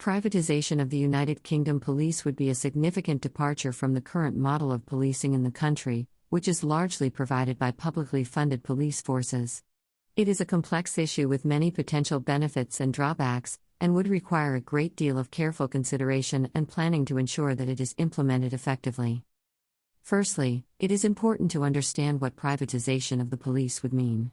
Privatization of the United Kingdom Police would be a significant departure from the current model of policing in the country, which is largely provided by publicly funded police forces. It is a complex issue with many potential benefits and drawbacks, and would require a great deal of careful consideration and planning to ensure that it is implemented effectively. Firstly, it is important to understand what privatization of the police would mean.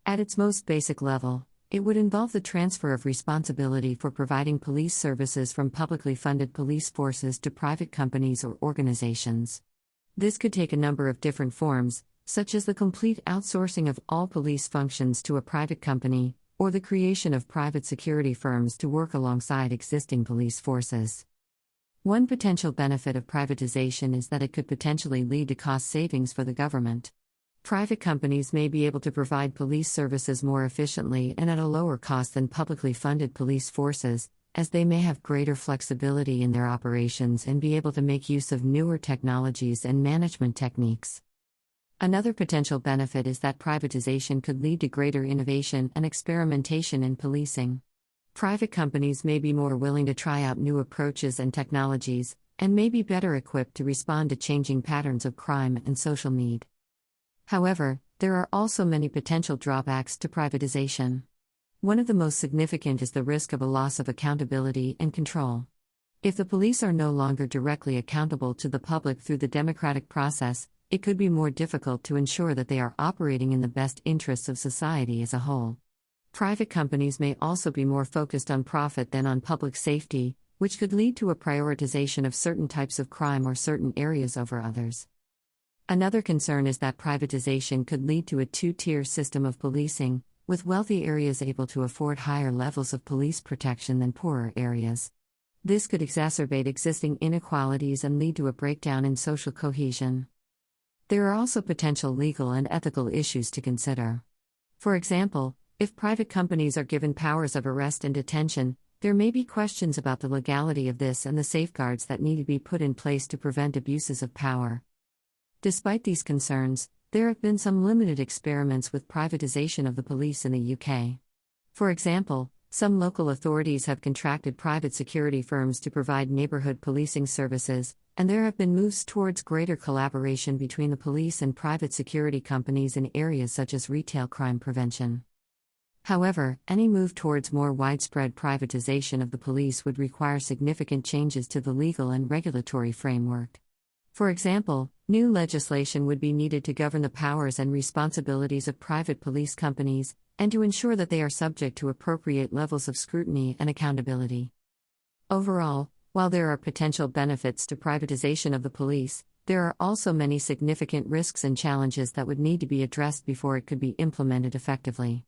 At its most basic level, it would involve the transfer of responsibility for providing police services from publicly funded police forces to private companies or organizations. This could take a number of different forms, such as the complete outsourcing of all police functions to a private company, or the creation of private security firms to work alongside existing police forces. One potential benefit of privatization is that it could potentially lead to cost savings for the government. Private companies may be able to provide police services more efficiently and at a lower cost than publicly funded police forces, as they may have greater flexibility in their operations and be able to make use of newer technologies and management techniques. Another potential benefit is that privatization could lead to greater innovation and experimentation in policing. Private companies may be more willing to try out new approaches and technologies, and may be better equipped to respond to changing patterns of crime and social need. However, there are also many potential drawbacks to privatization. One of the most significant is the risk of a loss of accountability and control. If the police are no longer directly accountable to the public through the democratic process, it could be more difficult to ensure that they are operating in the best interests of society as a whole. Private companies may also be more focused on profit than on public safety, which could lead to a prioritization of certain types of crime or certain areas over others. Another concern is that privatization could lead to a two-tier system of policing, with wealthy areas able to afford higher levels of police protection than poorer areas. This could exacerbate existing inequalities and lead to a breakdown in social cohesion. There are also potential legal and ethical issues to consider. For example, if private companies are given powers of arrest and detention, there may be questions about the legality of this and the safeguards that need to be put in place to prevent abuses of power. Despite these concerns, there have been some limited experiments with privatization of the police in the UK. For example, some local authorities have contracted private security firms to provide neighborhood policing services, and there have been moves towards greater collaboration between the police and private security companies in areas such as retail crime prevention. However, any move towards more widespread privatization of the police would require significant changes to the legal and regulatory framework. For example, new legislation would be needed to govern the powers and responsibilities of private police companies, and to ensure that they are subject to appropriate levels of scrutiny and accountability. Overall, while there are potential benefits to privatization of the police, there are also many significant risks and challenges that would need to be addressed before it could be implemented effectively.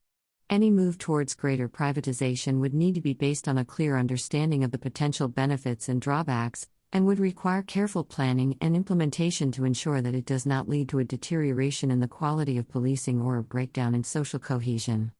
Any move towards greater privatization would need to be based on a clear understanding of the potential benefits and drawbacks, and would require careful planning and implementation to ensure that it does not lead to a deterioration in the quality of policing or a breakdown in social cohesion.